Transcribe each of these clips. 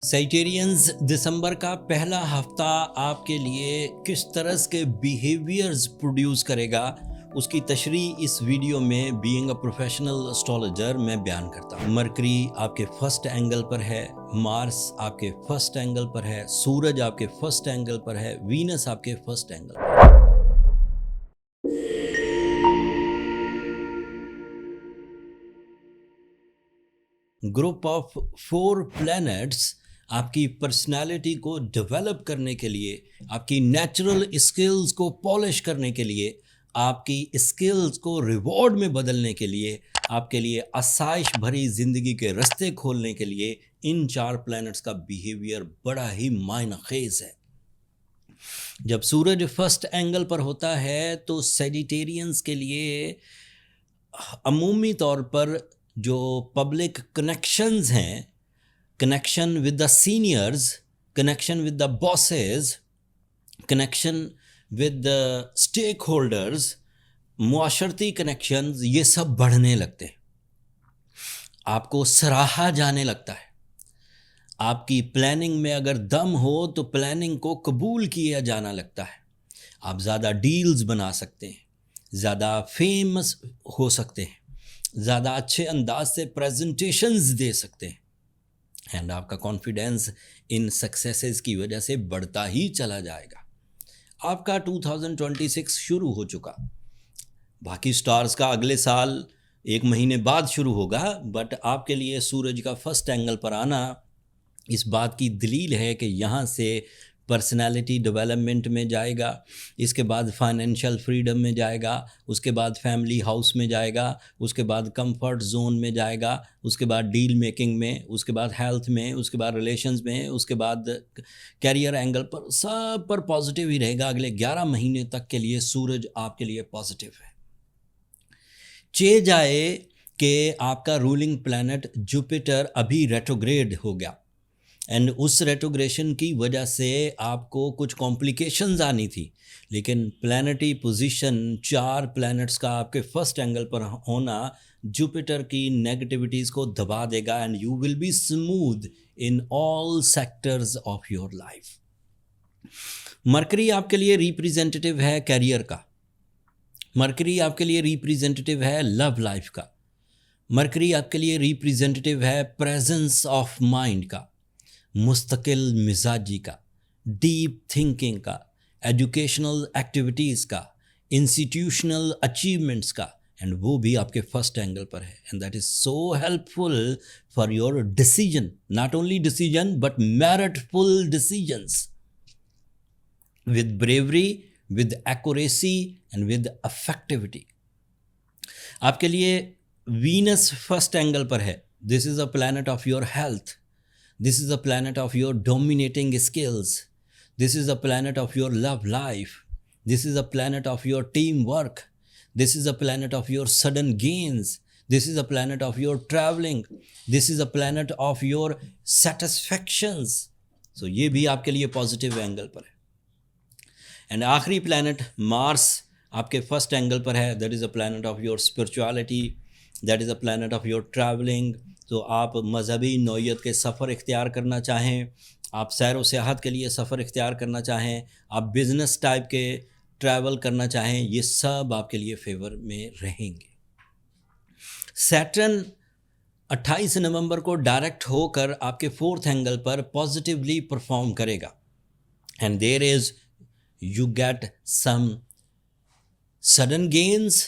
سیجیرینز دسمبر کا پہلا ہفتہ آپ کے لیے کس طرح کے بیہیویئرز پروڈیوس کرے گا، اس کی تشریح اس ویڈیو میں بینگ اے پروفیشنل اسٹرالوجر میں بیان کرتا ہوں۔ مرکری آپ کے فرسٹ اینگل پر ہے، مارس آپ کے فرسٹ اینگل پر ہے، سورج آپ کے فرسٹ اینگل پر ہے، وینس آپ کے فرسٹ اینگل پر ہے۔ گروپ آف 4 پلینٹس آپ کی پرسنالٹی کو ڈیولپ کرنے کے لیے، آپ کی نیچرل اسکلز کو پالش کرنے کے لیے، آپ کی اسکلز کو ریوارڈ میں بدلنے کے لیے، آپ کے لیے آسائش بھری زندگی کے رستے کھولنے کے لیے ان 4 پلینٹس کا بیہیویئر بڑا ہی معنی خیز ہے۔ جب سورج فرسٹ اینگل پر ہوتا ہے تو سیجیٹیرینز کے لیے عمومی طور پر جو پبلک کنیکشنز ہیں، connection with the seniors, connection with the bosses, connection with the stake holders, معاشرتی کنیکشنز، یہ سب بڑھنے لگتے ہیں۔ آپ کو سراہا جانے لگتا ہے۔ آپ کی پلاننگ میں اگر دم ہو تو پلاننگ کو قبول کیا جانا لگتا ہے۔ آپ زیادہ ڈیلز بنا سکتے ہیں، زیادہ فیمس ہو سکتے ہیں، زیادہ اچھے انداز سے پریزنٹیشنز دے سکتے ہیں، اینڈ آپ کا کانفیڈینس ان سکسیسز کی وجہ سے بڑھتا ہی چلا جائے گا۔ آپ کا 2026 شروع ہو چکا، باقی سٹارز کا اگلے سال 1 مہینے بعد شروع ہوگا، بٹ آپ کے لیے سورج کا فرسٹ اینگل پر آنا اس بات کی دلیل ہے کہ یہاں سے پرسنالٹی ڈیولپمنٹ میں جائے گا، اس کے بعد فائنینشیل فریڈم میں جائے گا، اس کے بعد فیملی ہاؤس میں جائے گا، اس کے بعد کمفرٹ زون میں جائے گا، اس کے بعد ڈیل میکنگ میں، اس کے بعد ہیلتھ میں، اس کے بعد ریلیشنز میں، اس کے بعد کیریئر اینگل پر، سب پر پازیٹیو ہی رہے گا۔ اگلے 11 مہینے تک کے لیے سورج آپ کے لیے پازیٹیو ہے۔ جائے کہ آپ کا رولنگ پلانٹ جوپیٹر ابھی ریٹروگریڈ ہو گیا، اینڈ اس ریٹروگریشن کی وجہ سے آپ کو کچھ کمپلیکیشنز آنی تھی، لیکن پلانٹی پوزیشن 4 پلانٹس کا آپ کے فرسٹ اینگل پر ہونا جوپیٹر کی نیگیٹیوٹیز کو دبا دے گا، and you will be smooth in all sectors of your life. Mercury آپ کے لیے ریپریزنٹیٹیو ہے کیریئر کا، مرکری آپ کے لیے ریپریزنٹیٹیو ہے لو لائف کا، مرکری آپ کے لیے ریپریزنٹیٹیو ہے پریزنس آف مائنڈ کا، مستقل مزاجی کا، ڈیپ تھنکنگ کا، ایجوکیشنل ایکٹیویٹیز کا، انسٹیٹیوشنل اچیومنٹس کا، اینڈ وہ بھی آپ کے فرسٹ اینگل پر ہے، and that is so helpful for your decision, not only decision but meritful decisions, with bravery, with accuracy and with effectivity. آپ کے لیے وینس فرسٹ اینگل پر ہے، this is a planet of your health, this is a planet of your dominating skills, this is a planet of your love life, this is a planet of your teamwork, this is a planet of your sudden gains, this is a planet of your traveling, this is a planet of your satisfactions. So یہ بھی آپ کے لیے positive angle پر ہے۔ And آخری plant مارس آپ کے فرسٹ اینگل پر ہے، that is a planet of your spirituality, that is a planet of your traveling. تو آپ مذہبی نوعیت کے سفر اختیار کرنا چاہیں، آپ سیر و سیاحت کے لیے سفر اختیار کرنا چاہیں، آپ بزنس ٹائپ کے ٹریول کرنا چاہیں، یہ سب آپ کے لیے فیور میں رہیں گے۔ سیٹرن 28 نومبر کو ڈائریکٹ ہو کر آپ کے 4تھ اینگل پر پازیٹیولی پرفارم کرے گا، and there is you get some sudden gains,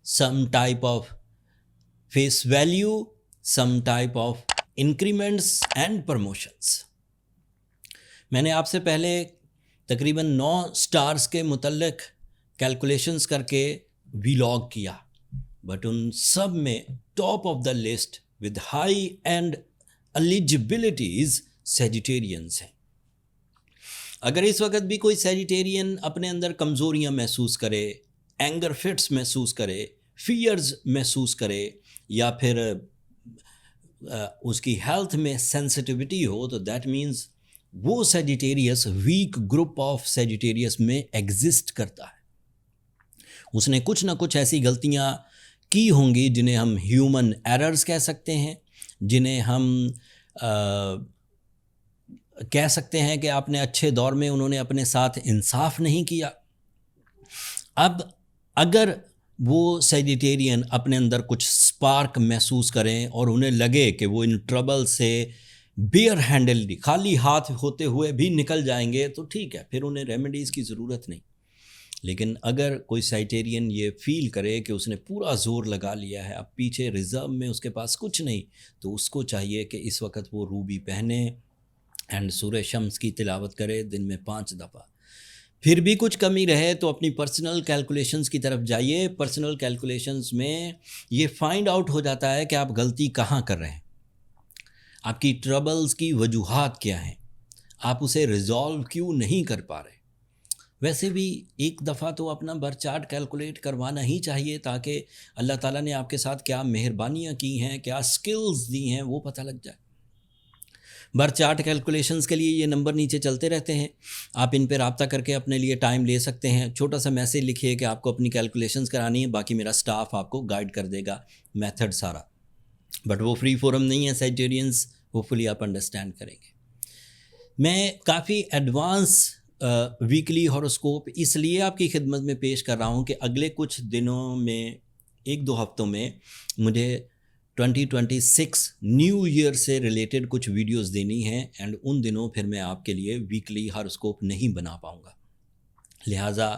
some type of face value, some type of increments and promotions۔ میں نے آپ سے پہلے تقریباً 9 سٹارز کے متعلق کیلکولیشنز کر کے ویلاگ کیا، بٹ ان سب میں top of the list with high and eligibilities Sagittarians ہیں۔ اگر اس وقت بھی کوئی سیجیٹیرین اپنے اندر کمزوریاں محسوس کرے، اینگر فٹس محسوس کرے، فیئرز محسوس کرے، یا پھر اس کی ہیلتھ میں سینسٹیوٹی ہو، تو دیٹ مینز وہ Sagittarius weak group of Sagittarius میں ایگزسٹ کرتا ہے۔ اس نے کچھ نہ کچھ ایسی غلطیاں کی ہوں گی جنہیں ہم ہیومن ایررز کہہ سکتے ہیں، جنہیں ہم کہہ سکتے ہیں کہ آپ نے اچھے دور میں انہوں نے اپنے ساتھ انصاف نہیں کیا. اب اگر وہ سیجیٹیرین اپنے اندر کچھ سپارک محسوس کریں اور انہیں لگے کہ وہ ان ٹربل سے بیئر ہینڈلڈی خالی ہاتھ ہوتے ہوئے بھی نکل جائیں گے تو ٹھیک ہے، پھر انہیں ریمیڈیز کی ضرورت نہیں. لیکن اگر کوئی سائٹیرین یہ فیل کرے کہ اس نے پورا زور لگا لیا ہے، اب پیچھے ریزرو میں اس کے پاس کچھ نہیں، تو اس کو چاہیے کہ اس وقت وہ روبی پہنے اینڈ سورہ شمس کی تلاوت کرے دن میں 5 دفعہ. پھر بھی کچھ کمی رہے تو اپنی پرسنل کیلکولیشنز کی طرف جائیے. پرسنل کیلکولیشنز میں یہ فائنڈ آؤٹ ہو جاتا ہے کہ آپ غلطی کہاں کر رہے ہیں، آپ کی ٹربلز کی وجوہات کیا ہیں، آپ اسے ریزالو کیوں نہیں کر پا رہے. ویسے بھی ایک دفعہ تو اپنا بر چارٹ کیلکولیٹ کروانا ہی چاہیے تاکہ اللہ تعالیٰ نے آپ کے ساتھ کیا مہربانیاں کی ہیں، کیا سکلز دی ہیں، وہ پتہ لگ جائے. بر چارٹ کیلکولیشنز کے لیے یہ نمبر نیچے چلتے رہتے ہیں، آپ ان پہ رابطہ کر کے اپنے لیے ٹائم لے سکتے ہیں. چھوٹا سا میسیج لکھیے کہ آپ کو اپنی کیلکولیشنز کرانی ہے، باقی میرا سٹاف آپ کو گائیڈ کر دے گا میتھڈ سارا. بٹ وہ فری فورم نہیں ہے سیجیٹیرینز، ہوپ فلی آپ انڈرسٹینڈ کریں گے. میں کافی ایڈوانس ویکلی ہاروسکوپ اس لیے آپ کی خدمت میں پیش کر رہا ہوں کہ اگلے کچھ دنوں میں 1-2 ہفتوں میں مجھے 2026 نیو ایئر سے ریلیٹڈ کچھ ویڈیوز دینی ہیں اینڈ ان دنوں پھر میں آپ کے لیے ویکلی ہاروسکوپ نہیں بنا پاؤں گا. لہٰذا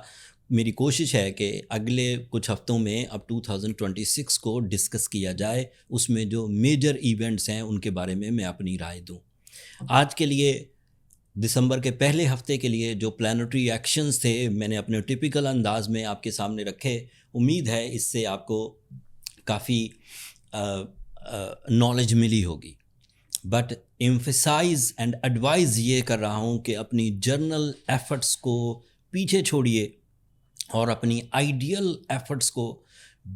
میری کوشش ہے کہ اگلے کچھ ہفتوں میں اب 2026 کو ڈسکس کیا جائے، اس میں جو میجر ایونٹس ہیں ان کے بارے میں میں اپنی رائے دوں. آج کے لیے دسمبر کے پہلے ہفتے کے لیے جو پلانٹری ایکشنز تھے میں نے اپنے ٹپیکل انداز میں آپ کے سامنے رکھے. امید ہے اس سے آپ کو کافی نالج ملی ہوگی. بٹ ایمفسائز اینڈ ایڈوائز یہ کر رہا ہوں کہ اپنی جرنل ایفرٹس کو پیچھے چھوڑیے اور اپنی آئیڈیل ایفرٹس کو،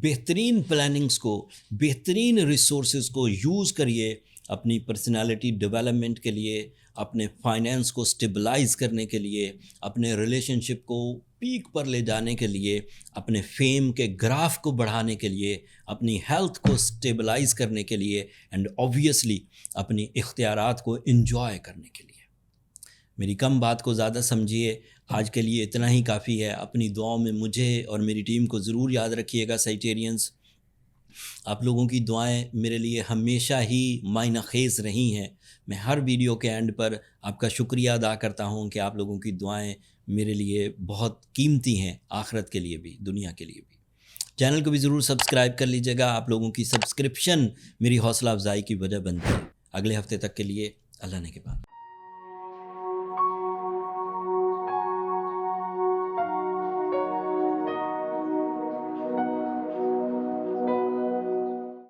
بہترین پلاننگز کو، بہترین ریسورسز کو یوز کریے اپنی پرسنالٹی ڈیولپمنٹ کے لیے، اپنے فائنینس کو سٹیبلائز کرنے کے لیے، اپنے ریلیشن شپ کو پیک پر لے جانے کے لیے، اپنے فیم کے گراف کو بڑھانے کے لیے، اپنی ہیلتھ کو سٹیبلائز کرنے کے لیے اینڈ آبویسلی اپنی اختیارات کو انجوائے کرنے کے لیے. میری کم بات کو زیادہ سمجھیے. آج کے لیے اتنا ہی کافی ہے. اپنی دعاؤں میں مجھے اور میری ٹیم کو ضرور یاد رکھیے گا سائٹیرینز. آپ لوگوں کی دعائیں میرے لیے ہمیشہ ہی معنی خیز رہی ہیں. میں ہر ویڈیو کے اینڈ پر آپ کا شکریہ ادا کرتا ہوں کہ آپ لوگوں کی دعائیں میرے لیے بہت قیمتی ہیں، آخرت کے لیے بھی، دنیا کے لیے بھی. چینل کو بھی ضرور سبسکرائب کر لیجیے گا. آپ لوگوں کی سبسکرپشن میری حوصلہ افزائی کی وجہ بنتی ہے. اگلے ہفتے تک کے لیے اللہ نے کے بعد.